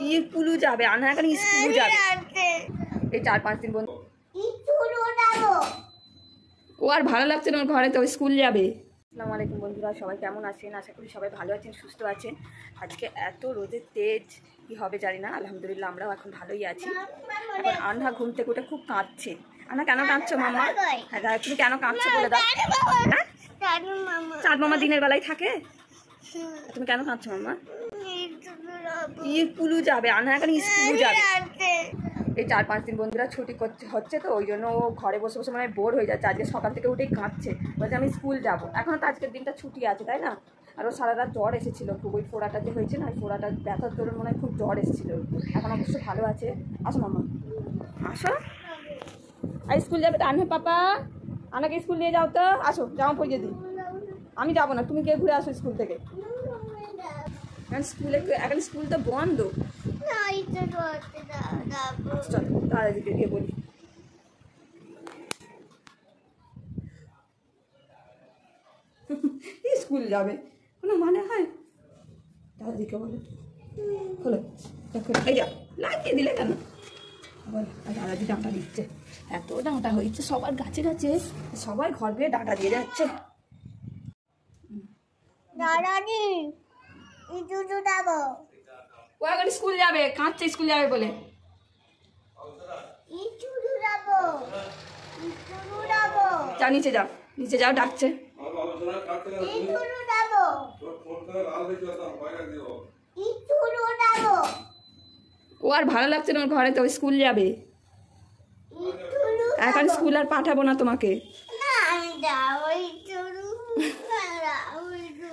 স্কুলও যাবে, আনা এখন স্কুলও যাবে এই 4-5 দিন বন্ধু। ও আর ভালো লাগছে না ওর ঘরে, তো স্কুল যাবে। আসসালামু আলাইকুম বন্ধুরা, সবাই কেমন আছেন? আশা করি সবাই ভালো আছেন, সুস্থ আছেন। আজকে এত রোদের তেজ, কি হবে জানি না। আলহামদুলিল্লাহ আমরাও এখন ভালোই আছি। এখন আন্না ঘুম থেকে উঠে খুব কাঁদছে। আন্না কেন কাঁদছো মাম্মা? হ্যাঁ তুমি কেন কাঁদছো বলে দাও। হ্যাঁ চাঁদ মামা দিনের বেলায় থাকে, তুমি কেন কাঁদছো মাম্মা? স্কুলও যাবে, আন্না এখন স্কুলও যাবে এই 4-5 দিন বন্ধুরা ছুটি হচ্ছে, তো ওই জন্য ও ঘরে বসে বসে মানে বোর হয়ে যাচ্ছে। আজকে সকাল থেকে উঠেই কাঁদছে, বলছে আমি স্কুল যাবো। এখনও তো আজকের দিনটা ছুটি আছে তাই না। আর ও সারা রাত জ্বর এসেছিলো খুব, ওই ফোড়াটা যে হয়েছে না, ওই ফোড়াটা ব্যথার দরুন মনে হয় খুব জ্বর এসেছিলো। এখন অবশ্য ভালো আছে। আসো মামা আসো, আর স্কুল যাবে তো। আনহে পাপা আনাকে স্কুল নিয়ে যাও তো, আসো জামা পরিয়ে দিই। আমি যাবো না, তুমি গিয়ে ঘুরে আসো স্কুল থেকে। এখন স্কুল তো বন্ধ। চল দাদাদিকে গিয়ে বলি। স্কুল যাবে কোনো মানে হয়? দাদাদিকে বলো, হলো এই যা লাগিয়ে দিলে কেন বল। দাদাদি ডাঁটা দিচ্ছে, এত ডাঁটা হয়েছে সবার গাছে গাছে, সবাই ঘর দিয়ে ডাঁটা দিয়ে যাচ্ছে। দাদাদি ও এখন স্কুল যাবে, কাঁদছে স্কুল যাবে বলে। যাও নিচে যাও, নিচে যাও ডাকছে। ও আর ভালো লাগছে না ওর ঘরে, তো স্কুল যাবে। এখন স্কুল আর পাঠাবো না তোমাকে।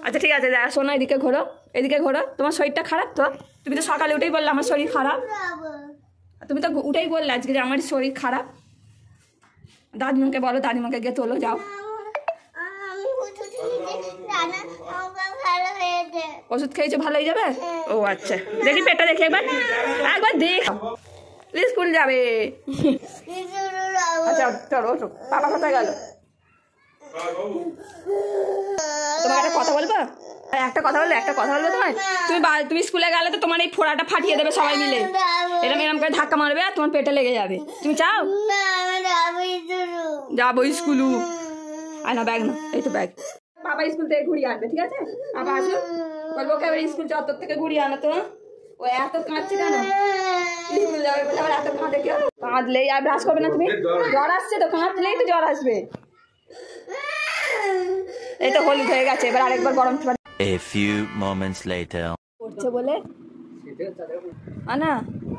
আচ্ছা ঠিক আছে, শোনো এদিকে ঘোরো, এদিকে ঘোরো। তোমার শরীরটা খারাপ তো, তুমি তো সকালে উঠেই বললে আমার শরীর খারাপ। তুমি তো উঠেই বললে আজকে যে আমার শরীর খারাপ। দাদিমাকে বলো, দাদিমাকে গিয়ে তোলো যাও। ওষুধ খেয়েছো ভালো হয়ে যাবে? ও আচ্ছা, দেখি পেটটা দেখি একবার, একবার দেখ। স্কুল যাবে। আচ্ছা চলো ওঠো, পাপা কোথায় গেল? তোমাকে একটা কথা বলবো, একটা কথা বলবো তোমায়। তুমি স্কুলে গেলে তো তোমার এই ফোড়াটা ফাটিয়ে দেবে সবাই মিলে, এরম এরম করে ধাক্কা মারবে আর তোমার পেটে লেগে যাবে। তুমি চাও? যাবো স্কুলু। আর না ব্যাগ না, এই তো ব্যাগ। পাপা স্কুল থেকে ঘুরিয়ে আনবে, ঠিক আছে? পাপা আসো, বলবো ওকে স্কুল চত্বর থেকে ঘুরিয়ে আনো। তো ও এত কাঁদছে কেন? স্কুল যাবে বলে আবার এত কাঁদে কেউ? কাঁদলেই আর ব্রাশ করবে না তুমি? জ্বর আসছে তো, কাঁদলেই তো জ্বর আসবে। এই তো হলুদ হয়ে গেছে, এবার আরেকবার গরম। A few moments later. পড়ছে বলে আনা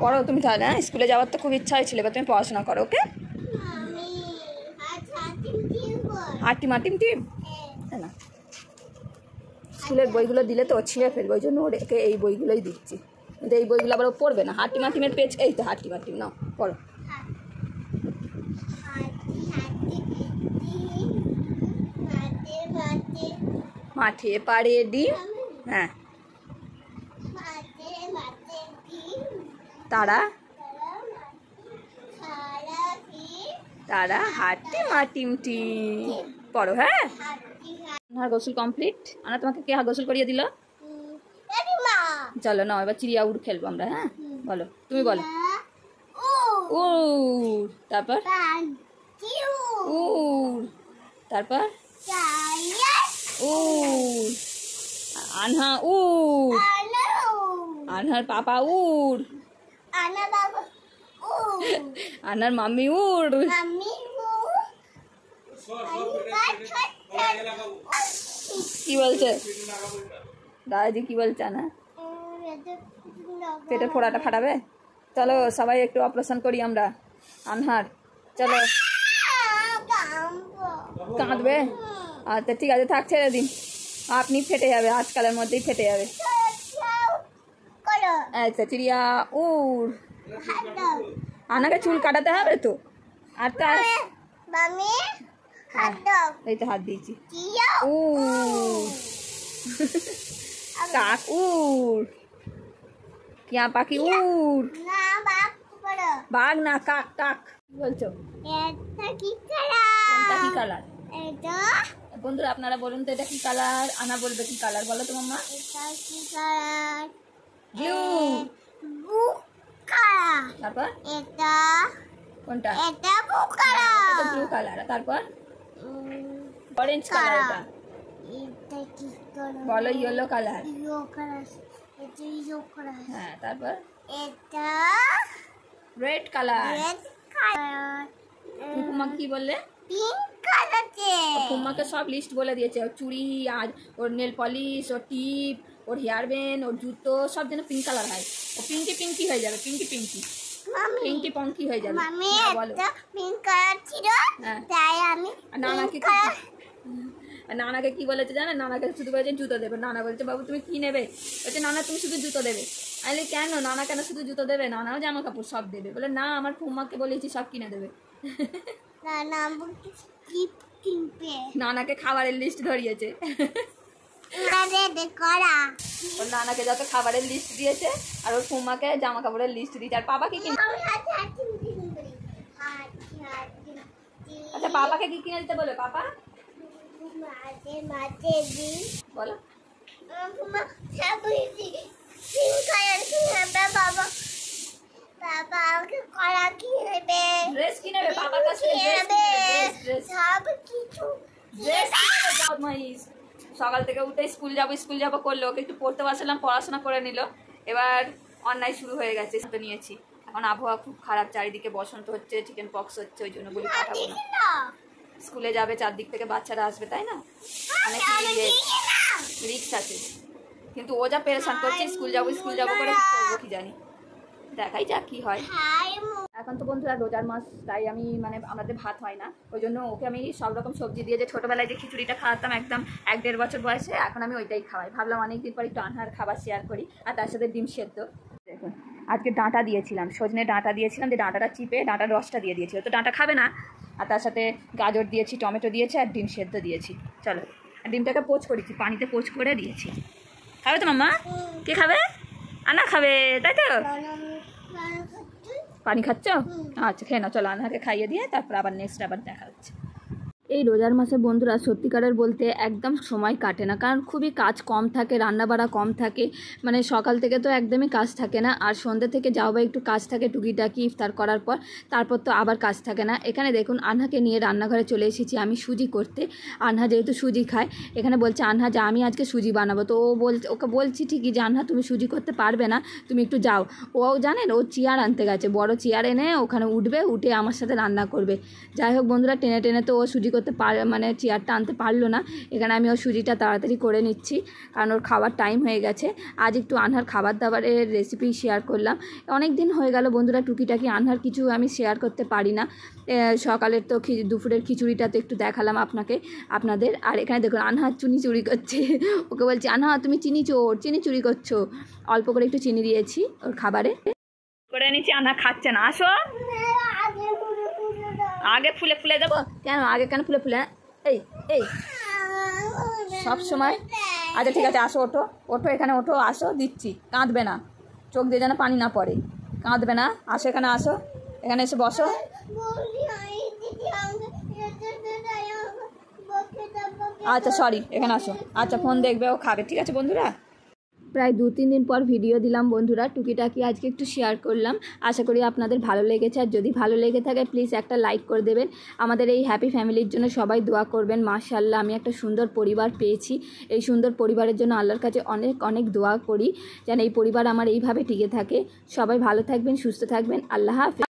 পড়ো তুমি তাহলে। হ্যাঁ স্কুলে যাওয়ার তো খুব ইচ্ছা হয়েছিল, এবার তুমি পড়াশোনা করো ওকে। আটিম না, স্কুলের বইগুলো দিলে তো ছিঁড়ে ফেলবে, ওই জন্য ওকে এই বইগুলোই দিচ্ছি। কিন্তু এই বইগুলো আবার ও পড়বে না। হাটিমের পেজ, এই তো হাটিম নাও পড়ো। মাঠে পাড়ে ডিম, হ্যাঁ তারা হাটে মাটিম টিম পড়ো। হ্যাঁ আনার গোসল কমপ্লিট। আনা তোমাকে কে গোসল করিয়ে দিল? চলো না এবার চিড়িয়া উড় খেলবো আমরা। হ্যাঁ বলো, তুমি বলো। উড়, তারপর উড়, তারপর উড়। আনহা উড়, আনহার পাপা উড়, আনার মাম্মি উড়। কি বলছে দাদাজি? কি বলছে না? পেটের ফোড়াটা ফাটাবে? চলো সবাই একটু অপারেশন করি আমরা আনহার। চলো। কাঁদবে? আচ্ছা ঠিক আছে থাক, ছেড়ে দিন, আপনি ফেটে যাবে, আজকালের মধ্যেই ফেটে যাবে। আচ্ছা চিড়িয়া উড়। আনাকে চুল কাটাতে হবে তো, আর তার এই তো হাত দিয়েছি। উড় কাক উড়, কিয়া পাখি উড়। বাঘ না, কাক কাক। কি বলছো? কোনটা কি কালার? বন্ধুরা আপনারা বলুন তো এটা কি কালার? আনা বলবে কি কালার, বলো তো মাম্মা। ব্লু। তারপর এটা কোনটা? এটা ব্লু কালার। Blue colour. তারপর অরেঞ্জ কালার। এটা এটা কি কালার? বলো ইয়েলো কালার। Yellow colour. এটা ইয়েলো কালার। হ্যাঁ তারপর এটা রেড কালার। Red colour. ফুম্মা কি বললে? Pink colour. ফুম্মাকে সব লিস্ট বলে দিয়েছে, ওর চুড়ি আর ওর নেল পলিশ, ওর টিপ, ওর হেয়ার ব্যান্ড, ওর জুতো সব যেন পিঙ্ক কালার হয়। ও পিঙ্কি পিঙ্কি হয়ে যাবে, পিঙ্কি পিঙ্কি মামি পিঙ্কি পঙ্কি হয়ে যাবে। মামি হ্যাঁ, বলো। একটা পিঙ্ক কালার ছিল, হ্যাঁ। তাই আমি আর নানাকে পিঙ্ক কালার নানাকে কি বলেছে জানো? নানাকে শুধু বলেছে জুতো দেবে। নানা বলছে বাবু তুমি কি নেবে? বলছে নানা তুমি শুধু জুতো দেবে। আমি বলি, কেন নানা কেন শুধু জুতো দেবে? নানাও জামা কাপড় সব দেবে। বলে না, আমার ফুম্মাকে বলেছি সব কিনে দেবে। নানা আমাকে গিফট কিনবে। নানাকে খাবারের লিস্ট ধরিয়েছে। রেড করা। ওর নানাকে যত খাবারের লিস্ট দিয়েছে আর ওর ফুম্মাকে জামা কাপড়ের লিস্ট দিয়েছে। আর পাপাকে কি? আমি হাতে হাতে কিনবে। হাতে আচ্ছা পাপাকে কি কিনে দিতে বলে? পাপা মাঝে মাঝে দি বলো। মা সাবুইছি পিঙ্ক কালার কিনবে বাবা। বাবা আমাকে কলা কিনবে। ড্রেস কিনে নেবে পাপার কাছ থেকে। ড্রেস সব কিছু ড্রেস বদমাইশ। সকাল থেকে উঠে স্কুল যাবো করলো। ওকে একটু পড়তে বসালাম, পড়াশোনা করে নিল। এবার অন্যায় শুরু হয়ে গেছে। তো নিয়েছি। এখন আবহাওয়া খুব খারাপ, চারিদিকে বসন্ত হচ্ছে, চিকেন পক্স হচ্ছে, ওই জন্য বলি পাঠাবো না। স্কুলে যাবে, চারদিক থেকে বাচ্চারা আসবে, তাই না? অনেক রিক্স আছে। কিন্তু ও যা পেরেশান করছে, স্কুল যাবো করে কি করবো কি জানি। দেখাই যাক কি হয়। এখন তো বন্ধুরা রোজার মাস, তাই আমি মানে আমাদের ভাত হয় না, ওই জন্য ওকে আমি সব রকম সবজি দিয়ে, যে ছোটোবেলায় যে খিচুড়িটা খাওয়াতাম একদম 1-1.5 বছর বয়সে, এখন আমি ওইটাই খাওয়াই। ভাবলাম অনেকদিন পর একটু আনহার খাবার শেয়ার করি, আর তার সাথে ডিম সেদ্ধ। দেখুন আজকে ডাঁটা দিয়েছিলাম, সজনে ডাঁটা দিয়েছিলাম, যে ডাঁটাটা চিপে ডাঁটার রসটা দিয়ে দিয়েছিল। তো ডাঁটা খাবে না, আর তার সাথে গাজর দিয়েছি, টমেটো দিয়েছি, আর ডিম সেদ্ধ দিয়েছি। চলো, আর ডিমটাকে পোচ করেছি, পানিতে পোচ করে দিয়েছি। খাবে তো মাম্মা? কে খাবে? আনা খাবে, তাই তো? পানি খাচ্ছ? আচ্ছা খেয়ে নাও। চলো আনহাকে খাইয়ে দিয়ে তারপর আবার নেক্সট আবার দেখা হচ্ছে। এই রোজার মাসে বন্ধুরা সত্যিকারের বলতে একদম সময় কাটে না, কারণ খুবই কাজ কম থাকে, রান্নাবাড়া কম থাকে। মানে সকাল থেকে তো একদমই কাজ থাকে না, আর সন্ধ্যে থেকে যাও বা একটু কাজ থাকে টুকিটাকি ইফতার করার পর, তারপর তো আবার কাজ থাকে না। এখানে দেখুন আনহাকে নিয়ে রান্নাঘরে চলে এসেছি আমি সুজি করতে। আনহা যেহেতু সুজি খায়, এখানে বলছে আনহা যে আমি আজকে সুজি বানাবো। তো ওকে বলছি ঠিকই যে আনহা তুমি সুজি করতে পারবে না, তুমি একটু যাও। ও জানেন ও চেয়ার আনতে গেছে, বড় চেয়ার এনে ওখানে উঠবে, উঠে আমার সাথে রান্না করবে। যাই হোক বন্ধুরা, টেনে টেনে তো ও সুজি করতে মানে চেয়ারটা আনতে পারলো না। এখানে আমি ওর সুজিটা তাড়াতাড়ি করে নিচ্ছি, কারণ ওর খাবার টাইম হয়ে গেছে। আজ একটু আনহার খাবার দাবারের রেসিপি শেয়ার করলাম। অনেক দিন হয়ে গেল বন্ধুরা টুকিটাকি আনহার কিছু আমি শেয়ার করতে পারি না। সকালের তো দুপুরের খিচুড়িটা তো একটু দেখালাম আপনাদের। আর এখানে দেখুন আনহা চিনি চুরি করছে। ওকে বলছি আনহা তুমি চিনি চুরি করছো। অল্প করে একটু চিনি দিয়েছি ওর খাবারে করে নিচ্ছি। আনহা খাচ্ছে না। আসো আগে ফুলে দেবো। কেন আগে কেন ফুলে? এই সব সময়। আচ্ছা ঠিক আছে, আসো, ওঠো এখানে ওঠো, আসো দিচ্ছি। কাঁদবে না, চোখ দিয়ে যেন পানি না পড়ে, কাঁদবে না। আসো এখানে, আসো এখানে এসে বসো। আচ্ছা সরি, এখানে আসো। আচ্ছা ফোন দেখবে, ও খাবে। ঠিক আছে বন্ধুরা, প্রায় 2-3 দিন পর ভিডিও দিলাম বন্ধুরা, টুকিটাকি আজকে একটু শেয়ার করলাম। আশা করি আপনাদের ভালো লেগেছে, আর যদি ভালো লেগে থাকে প্লিজ একটা লাইক করে দেবেন। আমাদের এই হ্যাপি ফ্যামিলির জন্য সবাই দোয়া করবেন। মাশাআল্লাহ, আমি একটা সুন্দর পরিবার পেয়েছি। এই সুন্দর পরিবারের জন্য আল্লাহর কাছে অনেক অনেক দোয়া করি, যেন এই পরিবার আমার এইভাবে টিকে থাকে। সবাই ভালো থাকবেন, সুস্থ থাকবেন। আল্লাহ হাফেজ।